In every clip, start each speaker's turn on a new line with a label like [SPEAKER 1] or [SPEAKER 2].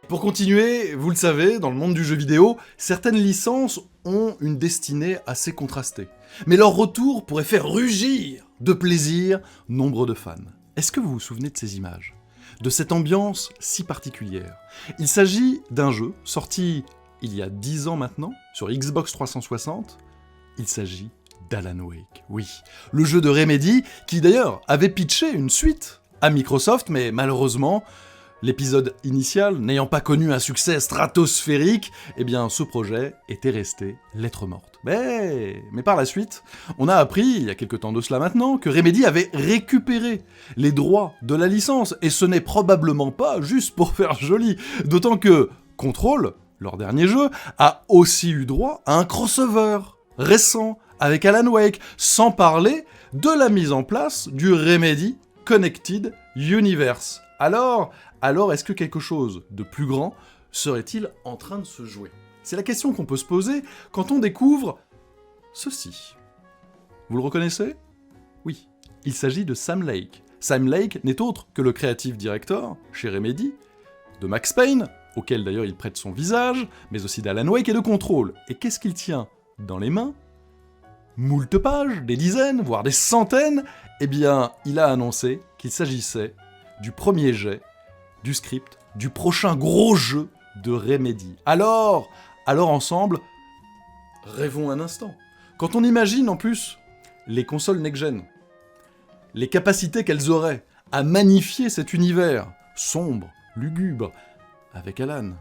[SPEAKER 1] Pour continuer, vous le savez, dans le monde du jeu vidéo, certaines licences ont une destinée assez contrastée. Mais leur retour pourrait faire rugir de plaisir nombre de fans. Est-ce que vous vous souvenez de ces images ? De cette ambiance si particulière ? Il s'agit d'un jeu sorti il y a 10 ans maintenant, sur Xbox 360. Il s'agit d'Alan Wake. Oui, le jeu de Remedy, qui d'ailleurs avait pitché une suite à Microsoft, mais malheureusement, l'épisode initial n'ayant pas connu un succès stratosphérique, eh bien ce projet était resté lettre morte. Mais par la suite, on a appris, il y a quelque temps de cela maintenant, que Remedy avait récupéré les droits de la licence, et ce n'est probablement pas juste pour faire joli, d'autant que Control, leur dernier jeu, a aussi eu droit à un crossover récent avec Alan Wake, sans parler de la mise en place du Remedy Connected Universe. Alors, est-ce que quelque chose de plus grand serait-il en train de se jouer ? C'est la question qu'on peut se poser quand on découvre ceci. Vous le reconnaissez ? Oui, il s'agit de Sam Lake. Sam Lake n'est autre que le creative director, chez Remedy, de Max Payne, auquel d'ailleurs il prête son visage, mais aussi d'Alan Wake et de Control. Et qu'est-ce qu'il tient dans les mains ? Moult pages, des dizaines, voire des centaines. Eh bien, il a annoncé qu'il s'agissait du premier jet du script du prochain gros jeu de Remedy. Alors ensemble, rêvons un instant. Quand on imagine en plus les consoles next-gen, les capacités qu'elles auraient à magnifier cet univers sombre, lugubre, avec Alan,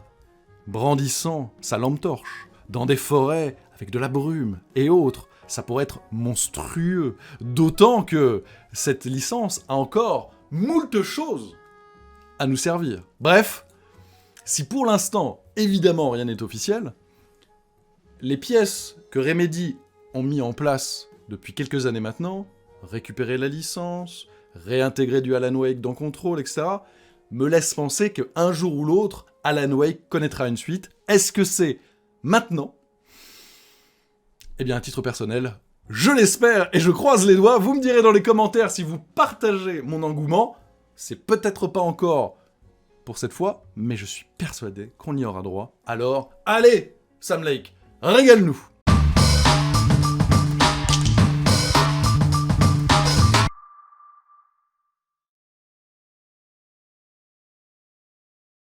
[SPEAKER 1] brandissant sa lampe torche, dans des forêts avec de la brume et autres, ça pourrait être monstrueux, d'autant que cette licence a encore moult choses à nous servir. Bref, si pour l'instant, évidemment, rien n'est officiel, les pièces que Remedy ont mis en place depuis quelques années maintenant, récupérer la licence, réintégrer du Alan Wake dans Control, etc., me laissent penser qu'un jour ou l'autre, Alan Wake connaîtra une suite. Est-ce que c'est maintenant ? Eh bien, à titre personnel, je l'espère et je croise les doigts. Vous me direz dans les commentaires si vous partagez mon engouement. C'est peut-être pas encore pour cette fois, mais je suis persuadé qu'on y aura droit. Alors, allez, Sam Lake, régale-nous!